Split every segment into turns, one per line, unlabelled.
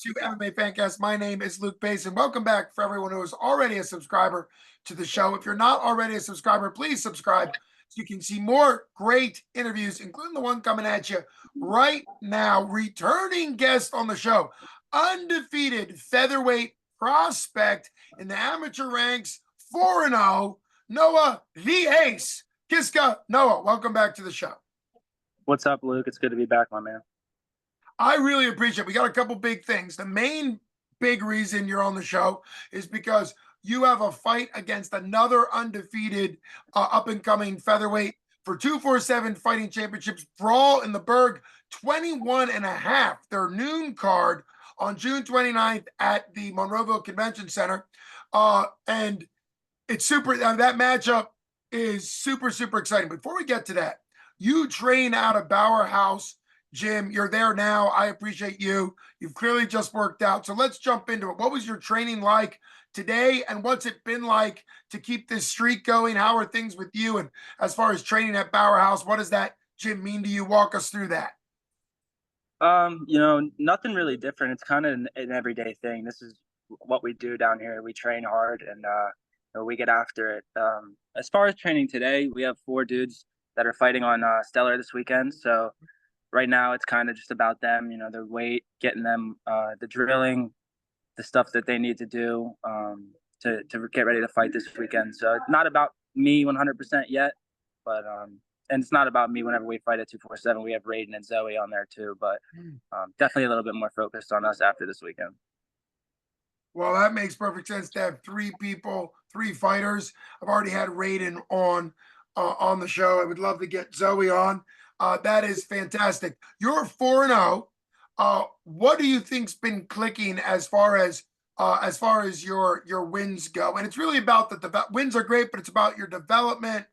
to MMA Fancast. My name is Luke Pace, and welcome back for everyone who is already a subscriber to the show. If you're not already a subscriber, please subscribe so you can see more great interviews, including the one coming at you right now. Returning guest on the show, undefeated featherweight prospect in the amateur ranks, 4-0, Noah the Ace. Kiszka, Noah, welcome back to the show.
What's up, Luke? It's good to be back, my man.
I really appreciate it. We got a couple big things. The main big reason you're on the show is because you have a fight against another undefeated up-and-coming featherweight for 247 Fighting Championships. Brawl in the Burgh, 21 and a half. Their noon card on June 29th at the Monroeville Convention Center. And it's super, that matchup is super, super exciting. Before we get to that, you train out of Powerhouse Gym. You're there now. I appreciate you. You've clearly just worked out. So let's jump into it. What was your training like today, and what's it been like to keep this streak going? How are things with you? And as far as training at Powerhouse, what does that gym mean to you? Walk us through that.
Nothing really different. It's kind of an everyday thing. This is what we do down here. We train hard and we get after it. As far as training today, we have 4 dudes that are fighting on Stellar this weekend. So right now it's kind of just about them, their weight, getting them the drilling, the stuff that they need to do to get ready to fight this weekend. So it's not about me 100% yet, but and it's not about me whenever we fight at 247. We have Raiden and Zoe on there too, but definitely a little bit more focused on us after this weekend.
Well, that makes perfect sense to have 3 people, 3 fighters. I've already had Raiden on the show. I would love to get Zoe on. That is fantastic. You're 4-0. What do you think's been clicking as far as your wins go? And it's really about the wins are great, but it's about your development.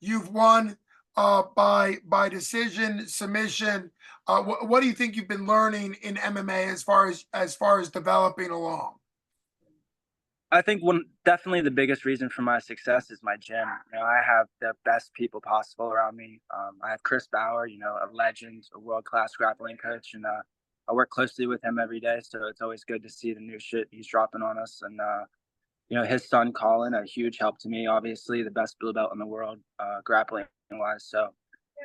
You've won by decision, submission. What do you think you've been learning in MMA as far as developing along?
I think definitely the biggest reason for my success is my gym. I have the best people possible around me. I have Chris Bauer, a legend, a world-class grappling coach, and I work closely with him every day. So it's always good to see the new shit he's dropping on us. And his son Colin, a huge help to me. Obviously, the best blue belt in the world, grappling wise. So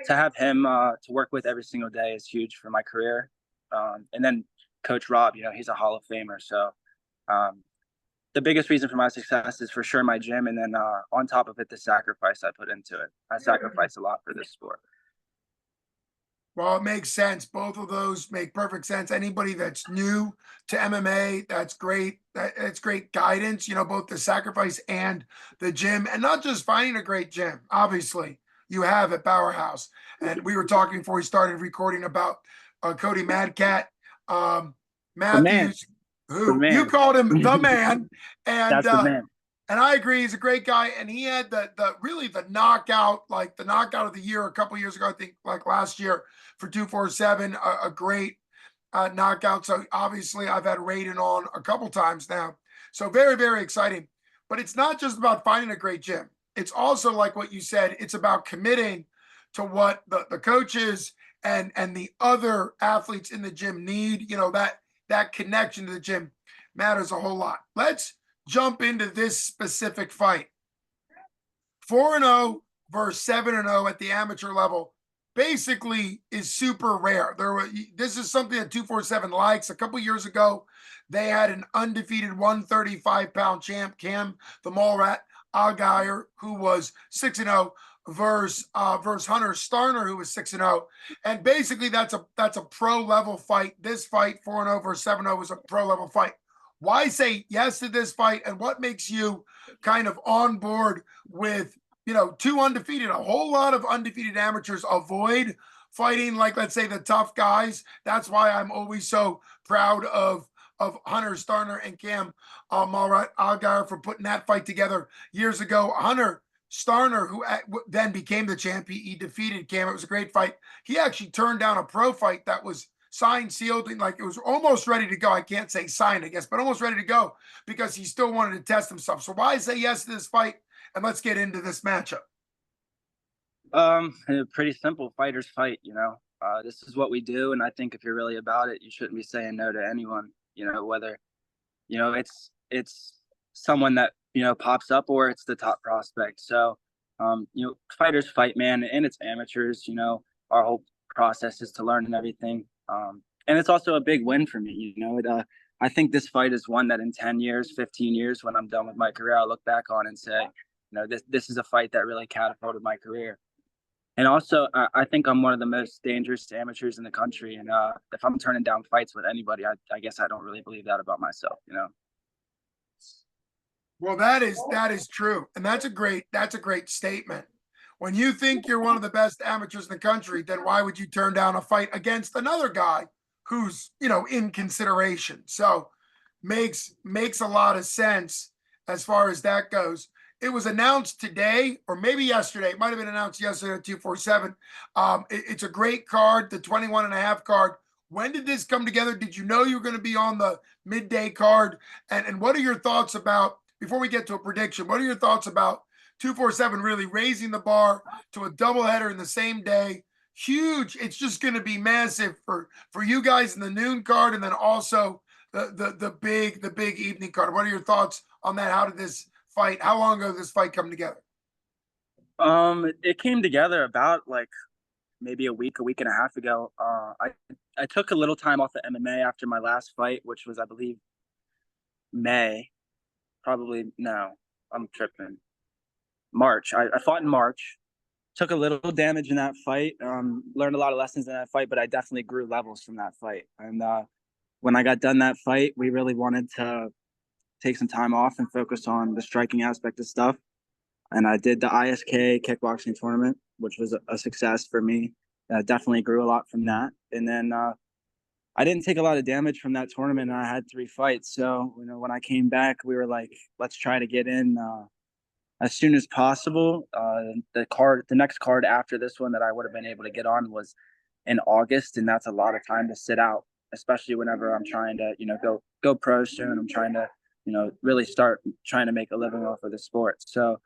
to have him to work with every single day is huge for my career. And then Coach Rob, he's a Hall of Famer. So the biggest reason for my success is for sure my gym, and then on top of it, the sacrifice I put into it. I sacrifice a lot for this sport.
Well, it makes sense. Both of those make perfect sense. Anybody that's new to MMA, that's great. It's great guidance, both the sacrifice and the gym, and not just finding a great gym. Obviously, you have at Powerhouse. And we were talking before we started recording about Cody Madcat Matthews. Who you called him the man, and
that's the man.
And I agree, he's a great guy. And he had the knockout, like the knockout of the year a couple years ago, I think, like last year for 247, a great knockout. So obviously, I've had Raiden on a couple times now, so very, very exciting. But it's not just about finding a great gym. It's also like what you said. It's about committing to what the coaches and the other athletes in the gym need. That connection to the gym matters a whole lot. Let's jump into this specific fight. 4-0 versus 7-0 at the amateur level basically is super rare. This is something that 247 likes. A couple years ago, they had an undefeated 135-pound champ, Cam the Mallrat Allgaier, who was 6-0. Versus Hunter Starner, who was 6-0, and basically that's a pro level fight. This fight, 4-0 versus 7-0, was a pro level fight. Why say yes to this fight, and what makes you kind of on board with 2 undefeated? A whole lot of undefeated amateurs avoid fighting, like, let's say, the tough guys. That's why I'm always so proud of Hunter Starner and Cam Mallrat Allgaier for putting that fight together years ago. Hunter Starner, who then became the champ, he defeated Cam. It was a great fight. He actually turned down a pro fight that was signed, sealed, and like it was almost ready to go. I can't say signed, I guess, but almost ready to go because he still wanted to test himself. So why say yes to this fight? And let's get into this matchup.
Pretty simple. Fighters fight. This is what we do, and I think if you're really about it, you shouldn't be saying no to anyone. whether, it's someone that, pops up or it's the top prospect. So, fighters fight, man, and it's amateurs, our whole process is to learn and everything. And it's also a big win for me, I think this fight is one that in 10 years, 15 years, when I'm done with my career, I'll look back on and say, this is a fight that really catapulted my career. And also, I think I'm one of the most dangerous amateurs in the country. And if I'm turning down fights with anybody, I guess I don't really believe that about myself.
Well, that is true, and that's a great statement. When you think you're one of the best amateurs in the country, then why would you turn down a fight against another guy who's in consideration? So makes a lot of sense as far as that goes. It was announced today, or maybe yesterday. It might have been announced yesterday at 247. It's a great card, the 21 and a half card. When did this come together? Did you know you were going to be on the midday card? And what are your thoughts about, before we get to a prediction, what are your thoughts about 247 really raising the bar to a doubleheader in the same day? Huge. It's just going to be massive for you guys in the noon card, and then also the big evening card. What are your thoughts on that? How did this fight? How long ago did this fight come together?
It came together about like maybe a week and a half ago. I took a little time off the MMA after my last fight, which was, I believe, May. Probably no, I'm tripping. March. I fought in March. Took a little damage in that fight. Learned a lot of lessons in that fight, but I definitely grew levels from that fight. And when I got done that fight, we really wanted to take some time off and focus on the striking aspect of stuff. And I did the ISK kickboxing tournament, which was a success for me. Definitely grew a lot from that. And then I didn't take a lot of damage from that tournament, and I had 3 fights. So, when I came back, we were like, let's try to get in as soon as possible. The next card after this one that I would have been able to get on was in August, and that's a lot of time to sit out, especially whenever I'm trying to, go pro soon. I'm trying to, really start trying to make a living off of the sport. So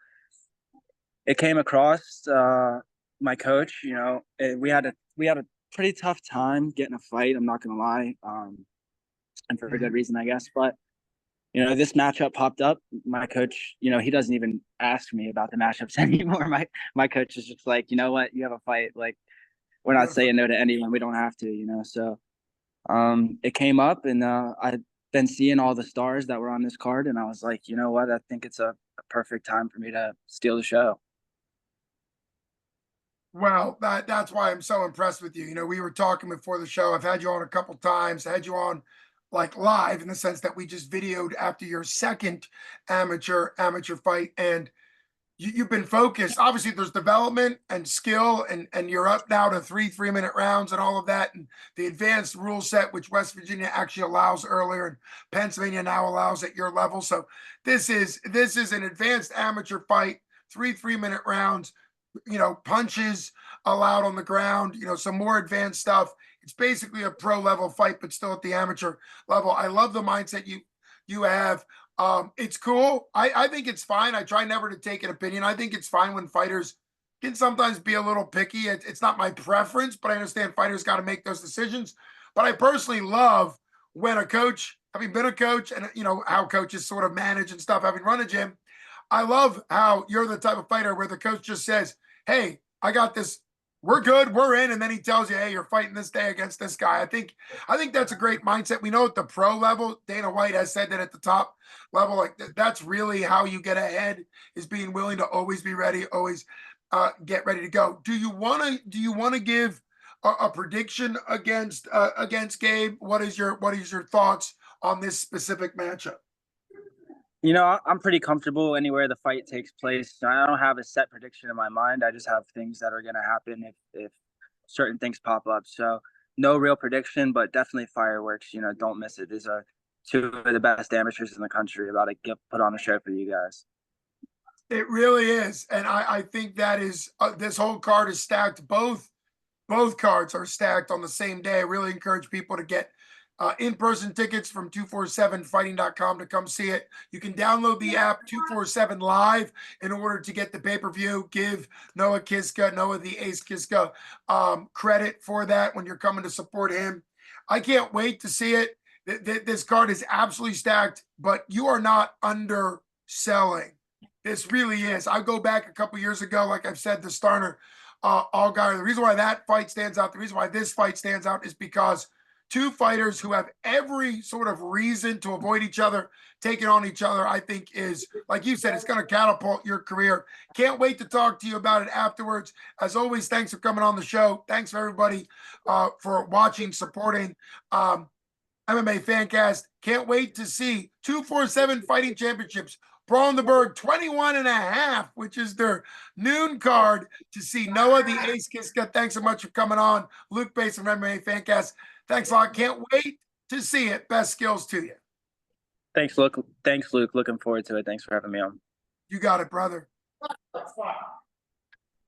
it came across my coach. We had a pretty tough time getting a fight. I'm not gonna lie, and for a good reason, I guess. But this matchup popped up. My coach, he doesn't even ask me about the matchups anymore. My coach is just like, you know what, you have a fight. Like, we're not saying no to anyone. We don't have to. So it came up, and I've been seeing all the stars that were on this card, and I was like, you know what, I think it's a perfect time for me to steal the show.
Well, that's why I'm so impressed with you. We were talking before the show. I've had you on a couple times. I had you on like live in the sense that we just videoed after your second amateur fight, and you've been focused. Obviously, there's development and skill, and you're up now to 3 3-minute rounds and all of that, and the advanced rule set, which West Virginia actually allows earlier, and Pennsylvania now allows at your level. So this is an advanced amateur fight, 3 3-minute rounds. Punches allowed on the ground. Some more advanced stuff. It's basically a pro level fight, but still at the amateur level. I love the mindset you have. It's cool. I think it's fine. I try never to take an opinion. I think it's fine when fighters can sometimes be a little picky. It's not my preference, but I understand fighters got to make those decisions. But I personally love when a coach, having been a coach, and how coaches sort of manage and stuff, having run a gym. I love how you're the type of fighter where the coach just says, "Hey, I got this. We're good. We're in." And then he tells you, "Hey, you're fighting this day against this guy." I think that's a great mindset. We know at the pro level, Dana White has said that at the top level, like that's really how you get ahead, is being willing to always be ready, always get ready to go. Do you want to give a prediction against Gabe? What is your thoughts on this specific matchup?
I'm pretty comfortable anywhere the fight takes place. I don't have a set prediction in my mind. I just have things that are going to happen if certain things pop up. So no real prediction, but definitely fireworks. Don't miss it. These are 2 of the best amateurs in the country about to get put on a show for you guys.
It really is, and I think that is this whole card is stacked. Both cards are stacked on the same day. I really encourage people to get in-person tickets from 247fighting.com to come see it. You can download the app 247 Live in order to get the pay-per-view. Give Noah the Ace Kiszka, credit for that when you're coming to support him. I can't wait to see it. This card is absolutely stacked, but you are not underselling. This really is. I go back a couple years ago, like I've said, the Starner Allgaier. The reason why that fight stands out, the reason why this fight stands out is because two fighters who have every sort of reason to avoid each other, taking on each other, I think is, like you said, it's going to catapult your career. Can't wait to talk to you about it afterwards. As always, thanks for coming on the show. Thanks for everybody for watching, supporting. MMA Fancast. Can't wait to see 247 Fighting Championships. Brawl in the Burgh 21.5, which is their noon card, to see Noah the Ace Kiszka. Thanks so much for coming on. Luke Bass from MMA Fancast. Thanks a lot. Can't wait to see it. Best skills to you.
Thanks, Luke. Thanks, Luke. Looking forward to it. Thanks for having me on.
You got it, brother.